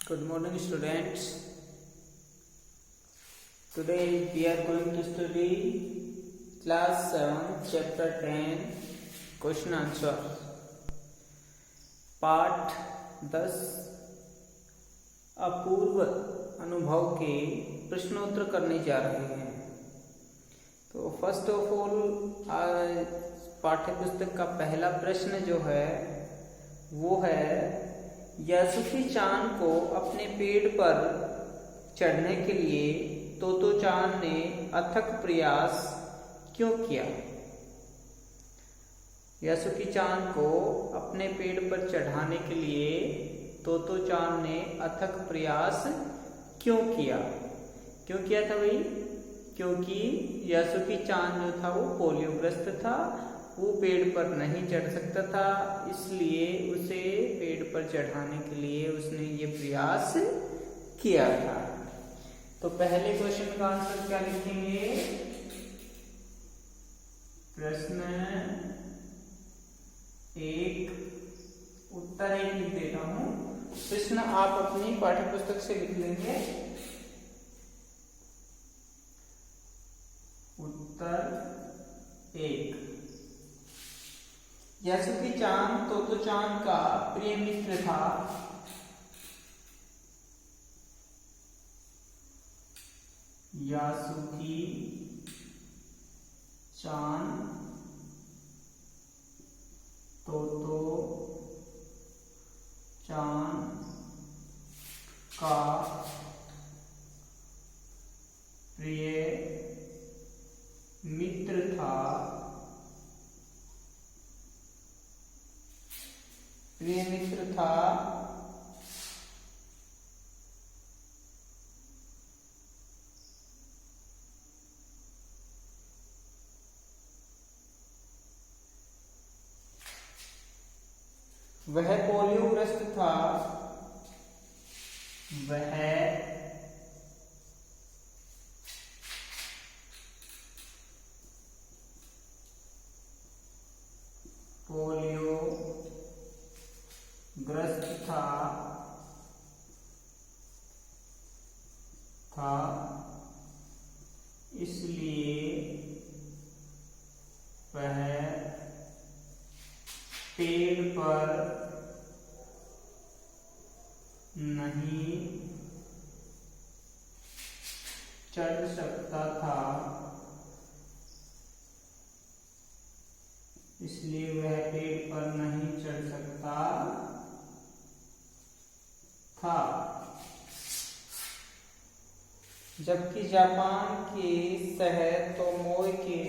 Good morning, students. Today we are going to study class 7, chapter 10, question answer. पाठ 10 अपूर्व अनुभव के प्रश्नोत्तर करने जा रहे हैं। तो फर्स्ट ऑफ ऑल पाठ्य पुस्तक का पहला प्रश्न जो है वो है, यासुकी चान को अपने पेड़ पर चढ़ने के लिए तोतो चान ने अथक प्रयास क्यों किया? यासुकी चान को अपने पेड़ पर चढ़ाने के लिए तोतो चान ने अथक प्रयास क्यों किया? क्यों किया था भाई? क्योंकि यासुकी चान जो था वो पोलियोग्रस्त था, वो पेड़ पर नहीं चढ़ सकता था, इसलिए उसे पेड़ पर चढ़ाने के लिए उसने ये प्रयास किया था। तो पहले क्वेश्चन का आंसर क्या लिखेंगे? प्रश्न 1 उत्तर 1 लिख देता हूं। प्रश्न आप अपनी पाठ्य पुस्तक से लिख लेंगे। उत्तर 1, यासुकी चान तोतो चान का प्रिय मित्र था। यासुकी चान तोतो चान का प्रिय मित्र था। प्रिय मित्र था वह पोलियोग्रस्त था। वह पोलियोग्रस्त था इसलिए वह पेड़ पर नहीं चढ़ सकता था। इसलिए वह पेड़ पर नहीं चढ़ सकता था। जबकि जापान के शहर तोमोई के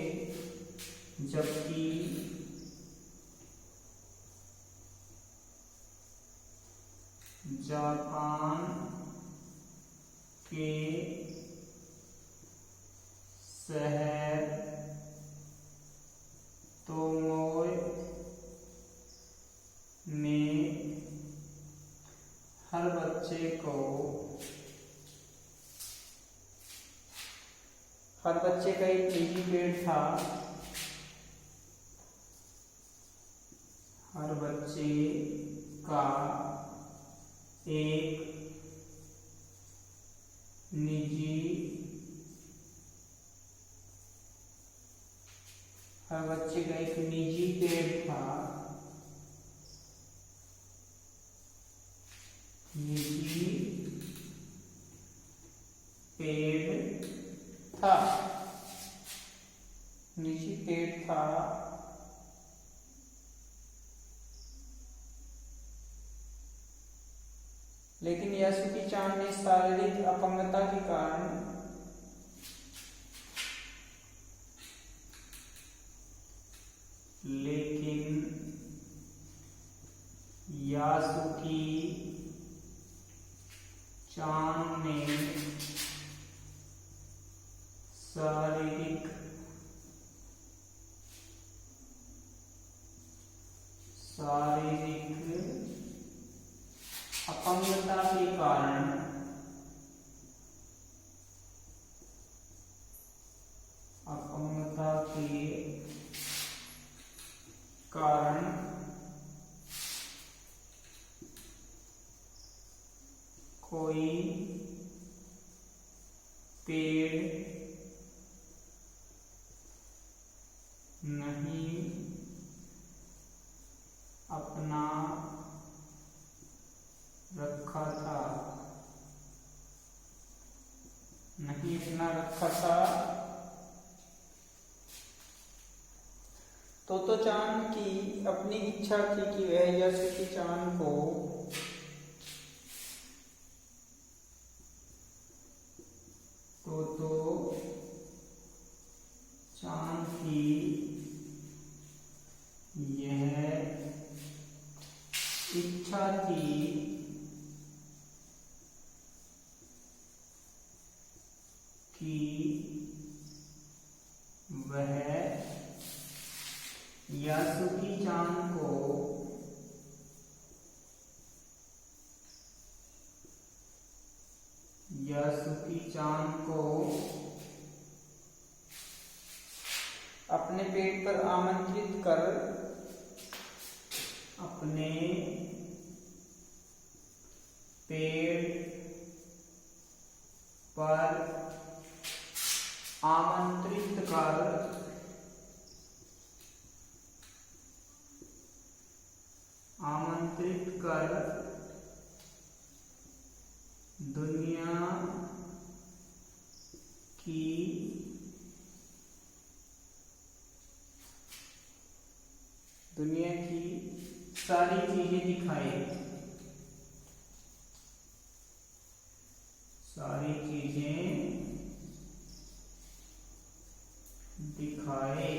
जापान के शहर तोमोई में हर बच्चे का एक निजी पेड़ था। हर बच्चे का एक निजी पेड़ था। निजी पेड़ था। लेकिन यासुकी चान ने शारीरिक अपंगता के कारण शारीरिक अपंगता के कारण कोई पेड़ नहीं अपना रखा था, नहीं अपना रखा था। तोतो चान की अपनी इच्छा थी कि वह यासुकी चान को तोतो चान की यह इच्छा थी कि वह यासुकी चान को अपने पेड़ पर आमंत्रित कर अपने पेड़ पर आमंत्रित कर दुनिया की सारी चीजें दिखाए, सारी चीजें दिखाए।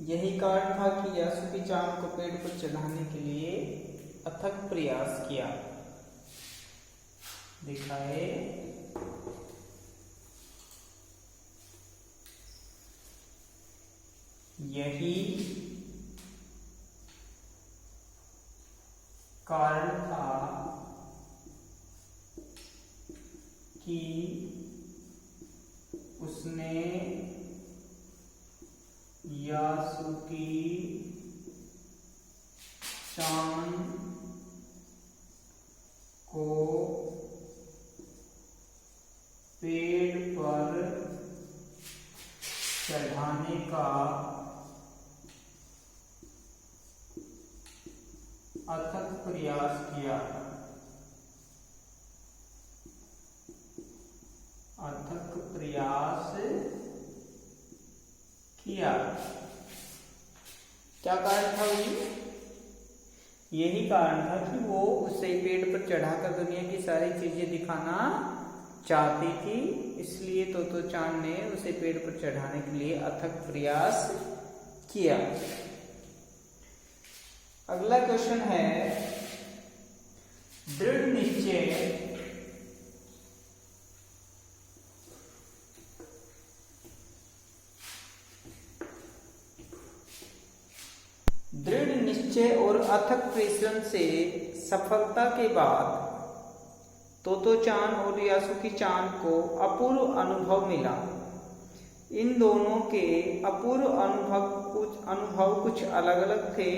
यही कारण था कि यासुकी चान को पेड़ पर चढ़ाने के लिए अथक प्रयास किया। दिखाए, यही कारण था कि उसने यासुकी चान को पेड़ पर चढ़ाने का अथक प्रयास किया। अथक प्रयास किया। क्या कारण था भाई? यही कारण था कि वो उसे पेड़ पर चढ़ाकर दुनिया की सारी चीजें दिखाना चाहती थी, इसलिए तोतो चान ने उसे पेड़ पर चढ़ाने के लिए अथक प्रयास किया। अगला क्वेश्चन है, दृढ़ निश्चय और अथक परिश्रम से सफलता के बाद तोतो चान और यासुकी चान को अपूर्व अनुभव मिला। इन दोनों के अपूर्व अनुभव कुछ अलग अलग थे।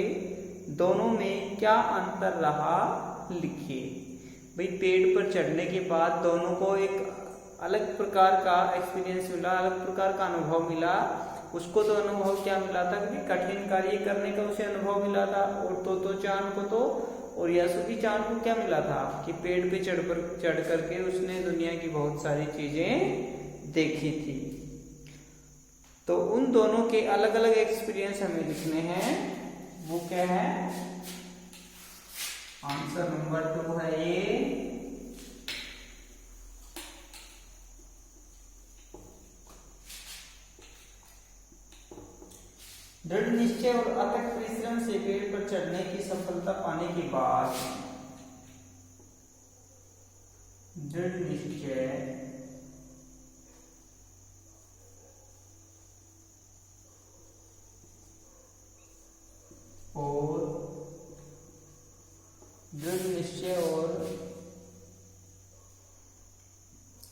दोनों में क्या अंतर रहा, लिखिए। भाई, पेड़ पर चढ़ने के बाद दोनों को एक अलग प्रकार का एक्सपीरियंस मिला, अलग प्रकार का अनुभव मिला। उसको तो अनुभव क्या मिला था कि कठिन कार्य करने का उसे अनुभव मिला था, और तोतो चान को तो और यासुकी चान को क्या मिला था कि पेड़ पे चढ़ करके उसने दुनिया की बहुत सारी चीजें देखी थी। तो उन दोनों के अलग अलग एक्सपीरियंस हमें लिखने हैं। वो क्या है? आंसर नंबर 2 है ये। दृढ़ निश्चय और अथक परिश्रम से पेड़ पर चढ़ने की सफलता पाने के बाद दृढ़ निश्चय और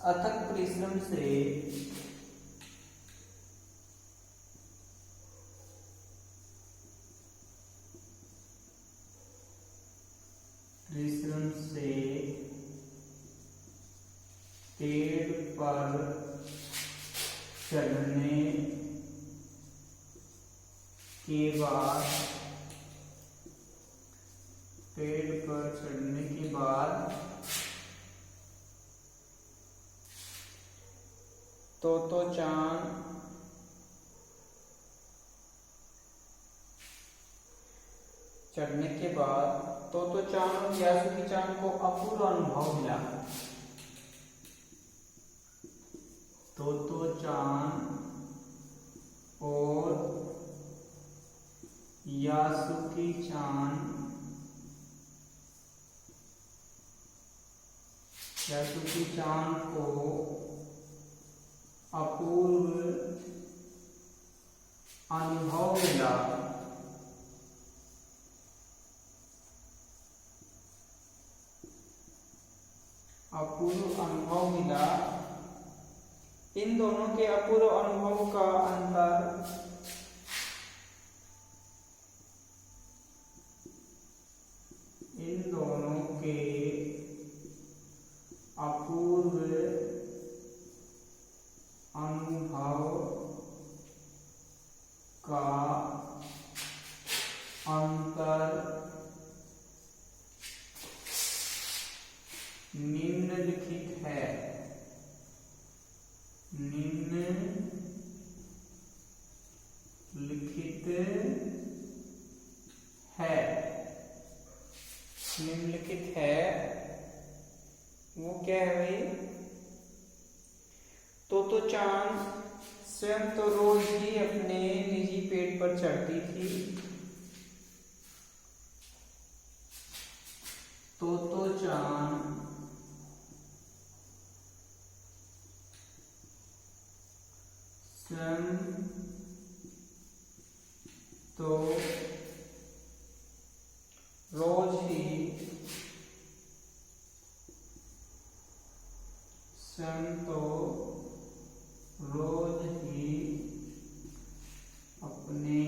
अथक परिश्रम से परिश्रम से पेड़ पर चढ़ने के बाद तोतोचान तोतोचान और यासुकी-चान को अपूर्व अनुभव मिला। तोतोचान और यासुकी-चान को अपूर्व अनुभव मिला। इन दोनों के अपूर्व अनुभव का अंतर निम्नलिखित है। वो क्या है भाई? तोतोचान स्वयं तो रोज ही अपने निजी पेड़ पर चढ़ती थी। तोतोचान स्वयं तो रोज ही अपने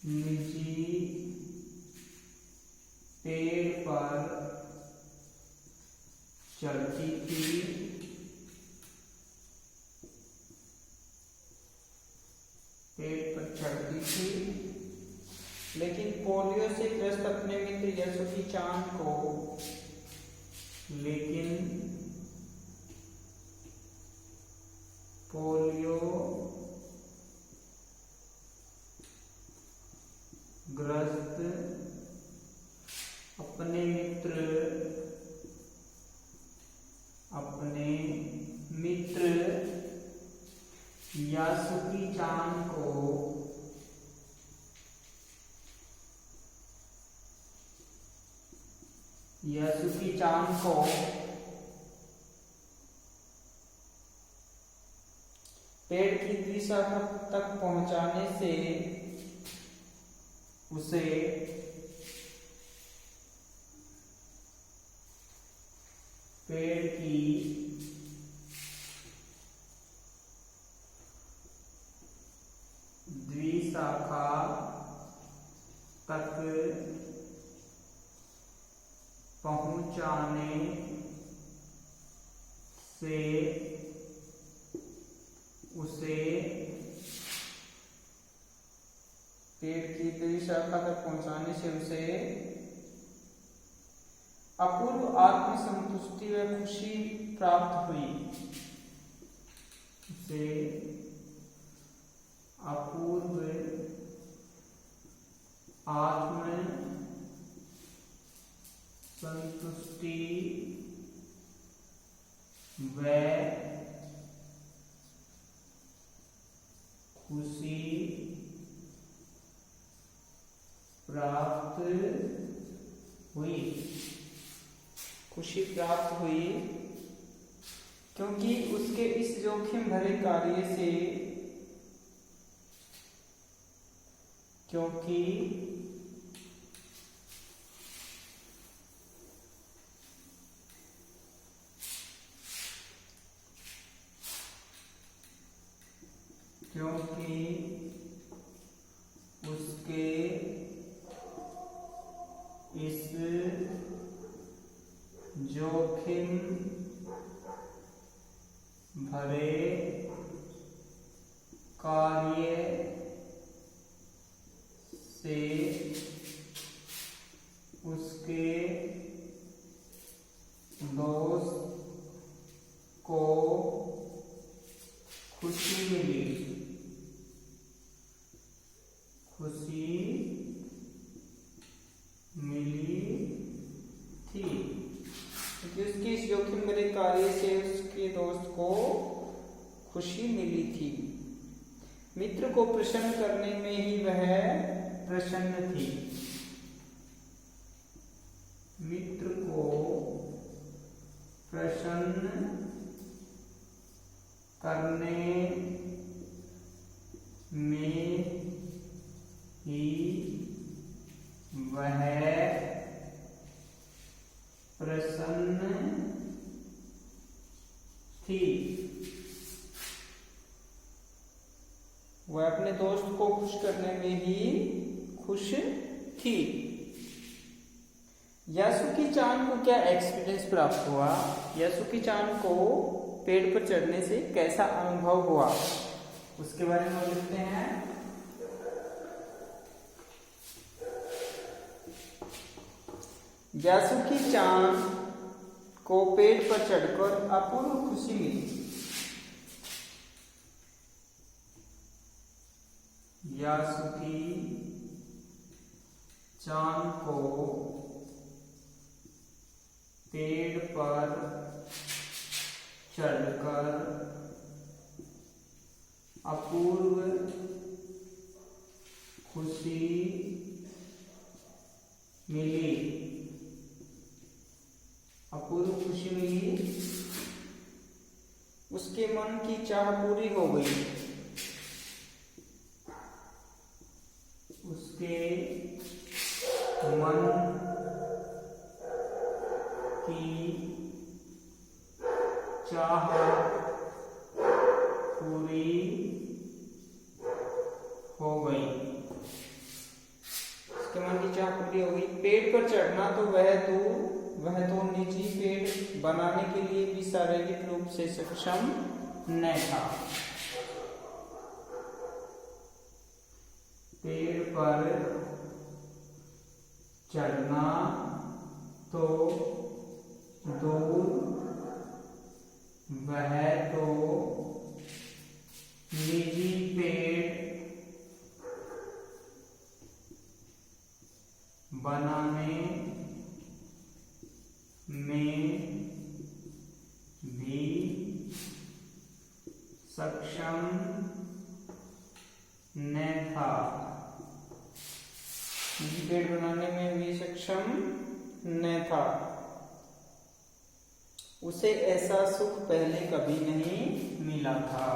निजी पेड़ पर चढ़ती थी। लेकिन पोलियो से ग्रस्त अपने मित्र यासुकी-चान को पोलियो ग्रस्त अपने मित्र यासुकी-चान को पेड़ की द्विशाखा तक पहुंचाने से उसे पेड़ की द्विशाखा तक पहुंचाने से उसे अपूर्व आत्मसंतुष्टि व खुशी प्राप्त हुई। अपूर्व आत्म संतुष्टि व खुशी प्राप्त हुई क्योंकि उसके इस जोखिम भरे कार्य से इस जोखिम भरे कार्य से उसके दोस्त को खुशी मिली थी, क्योंकि उसके इस जोखिम भरे कार्य से उसके दोस्त को खुशी मिली थी। मित्र को प्रसन्न करने में ही वह प्रसन्न थी। मित्र को प्रसन्न करने में ही वह प्रसन्न थी। वह अपने दोस्त को खुश करने में ही खुश थी। यासुकी चान को क्या एक्सपीरियंस प्राप्त हुआ? यासुकी चान को पेड़ पर चढ़ने से कैसा अनुभव हुआ, उसके बारे में लिखते हैं। यासुकी चान को पेड़ पर चढ़कर अपूर्व खुशी मिली। यासुकी चान को पेड़ पर चढ़कर अपूर्व खुशी मिली। अपूर्व खुशी मिली, उसके मन की चाह पूरी हो गई। उसके मन की चाह पूरी हो गई। उसके मन की चाह पूरी हो गई। पेड़ पर चढ़ना तो वह तो निजी पेड़ बनाने के लिए भी शारीरिक रूप से सक्षम न था। पेड़ पर चढ़ना तो दूर, वह तो निजी पेड़ बनाने में भी सक्षम न था। निजी पेड़ बनाने में भी सक्षम न था। उसे ऐसा सुख पहले कभी नहीं मिला था।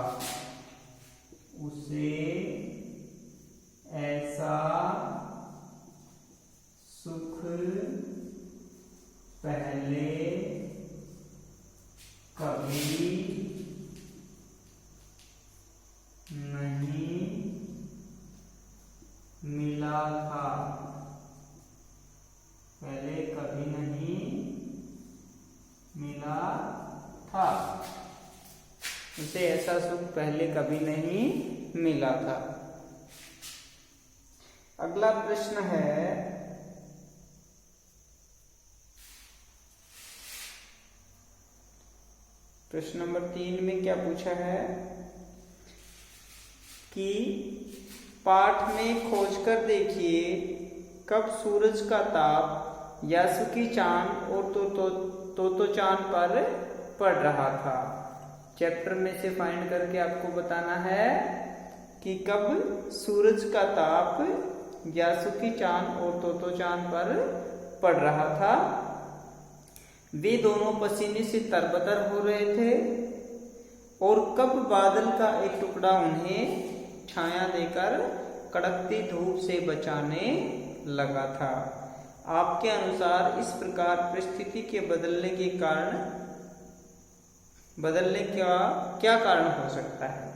उसे ऐसा सुख पहले कभी नहीं मिला था। पहले कभी नहीं मिला था। उसे ऐसा सुख पहले कभी नहीं मिला था। अगला प्रश्न है, प्रश्न नंबर 3 में क्या पूछा है कि पाठ में खोजकर देखिए कब सूरज का ताप यासुकी चान और तोतो चान पर पड़ रहा था। चैप्टर में से फाइंड करके आपको बताना है कि कब सूरज का ताप यासुकी चान और तोतो चान पर पड़ रहा था। वे दोनों पसीने से तरबतर हो रहे थे और कब बादल का एक टुकड़ा उन्हें छाया देकर कड़कती धूप से बचाने लगा था। आपके अनुसार इस प्रकार परिस्थिति के बदलने का क्या कारण हो सकता है?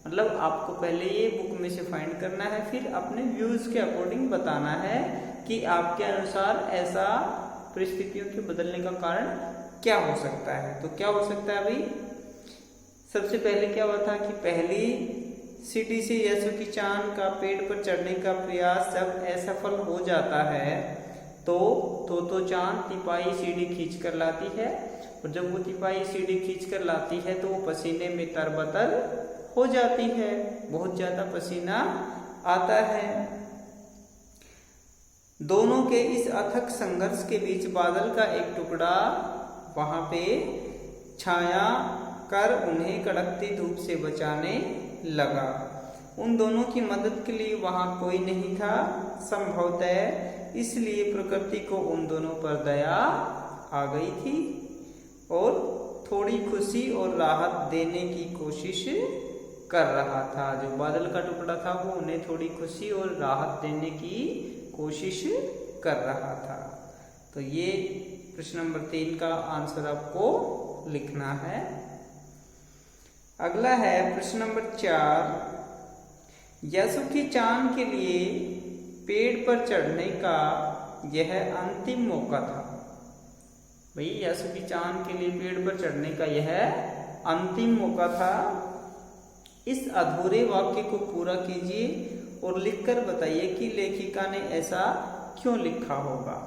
मतलब आपको पहले ये बुक में से फाइंड करना है, फिर अपने व्यूज के अकॉर्डिंग बताना है कि आपके अनुसार ऐसा परिस्थितियों के बदलने का कारण क्या हो सकता है। तो क्या हो सकता है भाई, सबसे पहले क्या हुआ था कि पहली सीढ़ी से यीशु की चांद का पेड़ पर चढ़ने का प्रयास जब असफल हो जाता है तो चांद तिपाही सीढ़ी खींच कर लाती है, और जब वो तिपाही सीढ़ी खींच कर लाती है तो वो पसीने में तरबतर हो जाती है, बहुत ज्यादा पसीना आता है। दोनों के इस अथक संघर्ष के बीच बादल का एक टुकड़ा वहां पे छाया कर उन्हें कड़कती धूप से बचाने लगा। उन दोनों की मदद के लिए वहां कोई नहीं था संभवतः, इसलिए प्रकृति को उन दोनों पर दया आ गई थी और थोड़ी खुशी और राहत देने की कोशिश कर रहा था। जो बादल का टुकड़ा था वो उन्हें थोड़ी खुशी और राहत देने की कोशिश कर रहा था। तो ये प्रश्न नंबर 3 का आंसर आपको लिखना है। अगला है प्रश्न नंबर 4, यीशु की चांद के लिए पेड़ पर चढ़ने का यह अंतिम मौका था। भाई यीशु की चांद के लिए पेड़ पर चढ़ने का यह अंतिम मौका था। इस अधूरे वाक्य को पूरा कीजिए और लिखकर बताइए कि लेखिका ने ऐसा क्यों लिखा होगा।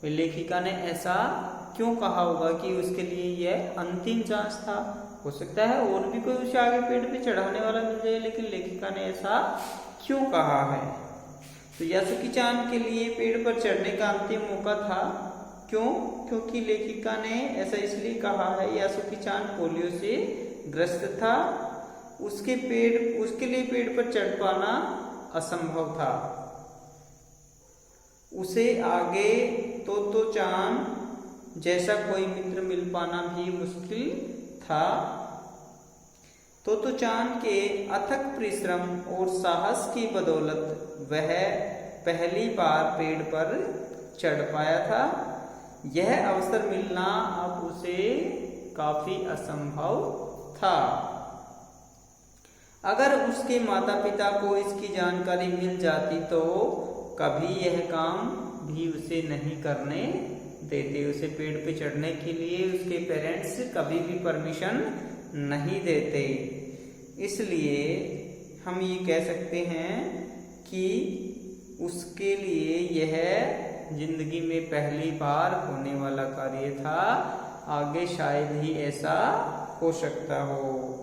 लेखिका ने ऐसा क्यों कहा होगा कि उसके लिए यह अंतिम चांस था। हो सकता है और भी कोई उसे आगे पेड़ पे चढ़ाने वाला मिल जाए, लेकिन लेखिका ने ऐसा क्यों कहा है। तो यीशु की चांद के लिए पेड़ पर चढ़ने का अंतिम मौका था। क्यों? क्योंकि लेखिका ने ऐसा इसलिए कहा है, यीशु की चांद पोलियो से ग्रस्त था, उसके लिए पेड़ पर चढ़ पाना असंभव था। उसे आगे तो चांद जैसा कोई मित्र मिल पाना भी मुश्किल था। तो चांद के अथक परिश्रम और साहस की बदौलत वह पहली बार पेड़ पर चढ़ पाया था। यह अवसर मिलना अब उसे काफी असंभव था। अगर उसके माता पिता को इसकी जानकारी मिल जाती तो कभी यह काम भी उसे नहीं करने देते। उसे पेड़ पे चढ़ने के लिए उसके पेरेंट्स कभी भी परमिशन नहीं देते। इसलिए हम ये कह सकते हैं कि उसके लिए यह जिंदगी में पहली बार होने वाला कार्य था। आगे शायद ही ऐसा हो सकता हो।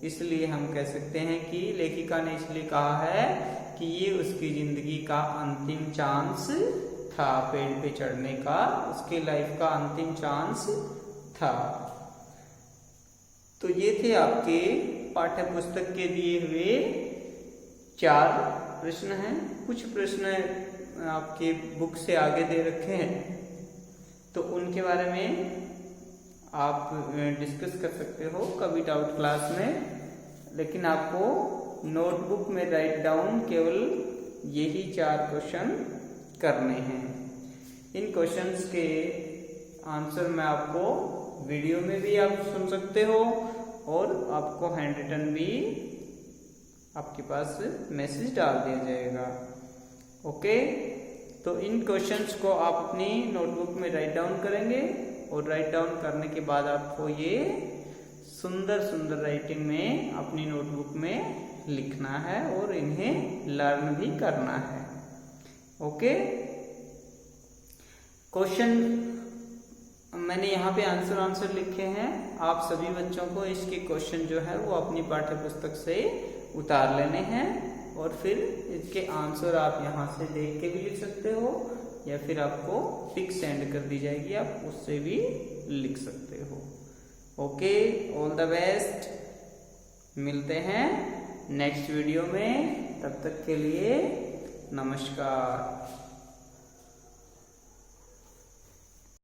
इसलिए हम कह सकते हैं कि लेखिका ने इसलिए कहा है कि ये उसकी जिंदगी का अंतिम चांस था, पेड़ पे चढ़ने का उसके लाइफ का अंतिम चांस था। तो ये थे आपके पाठ्य पुस्तक के दिए हुए 4 प्रश्न हैं। कुछ प्रश्न आपके बुक से आगे दे रखे हैं, तो उनके बारे में आप डिस्कस कर सकते हो कभी डाउट क्लास में, लेकिन आपको नोटबुक में राइट डाउन केवल यही 4 क्वेश्चन करने हैं। इन क्वेश्चंस के आंसर मैं आपको वीडियो में भी आप सुन सकते हो और आपको हैंड रिटन भी आपके पास मैसेज डाल दिया जाएगा। ओके, तो इन क्वेश्चंस को आप अपनी नोटबुक में राइट डाउन करेंगे और राइट डाउन करने के बाद आपको ये सुंदर सुंदर राइटिंग में अपनी नोटबुक में लिखना है और इन्हें लर्न भी करना है। ओके, क्वेश्चन मैंने यहाँ पे आंसर लिखे हैं। आप सभी बच्चों को इसके क्वेश्चन जो है वो अपनी पाठ्य पुस्तक से उतार लेने हैं और फिर इसके आंसर आप यहाँ से देख के भी लिख सकते हो या फिर आपको पिक सेंड कर दी जाएगी, आप उससे भी लिख सकते हो। Okay, all the best. मिलते हैं नेक्स्ट वीडियो में, तब तक के लिए नमस्कार।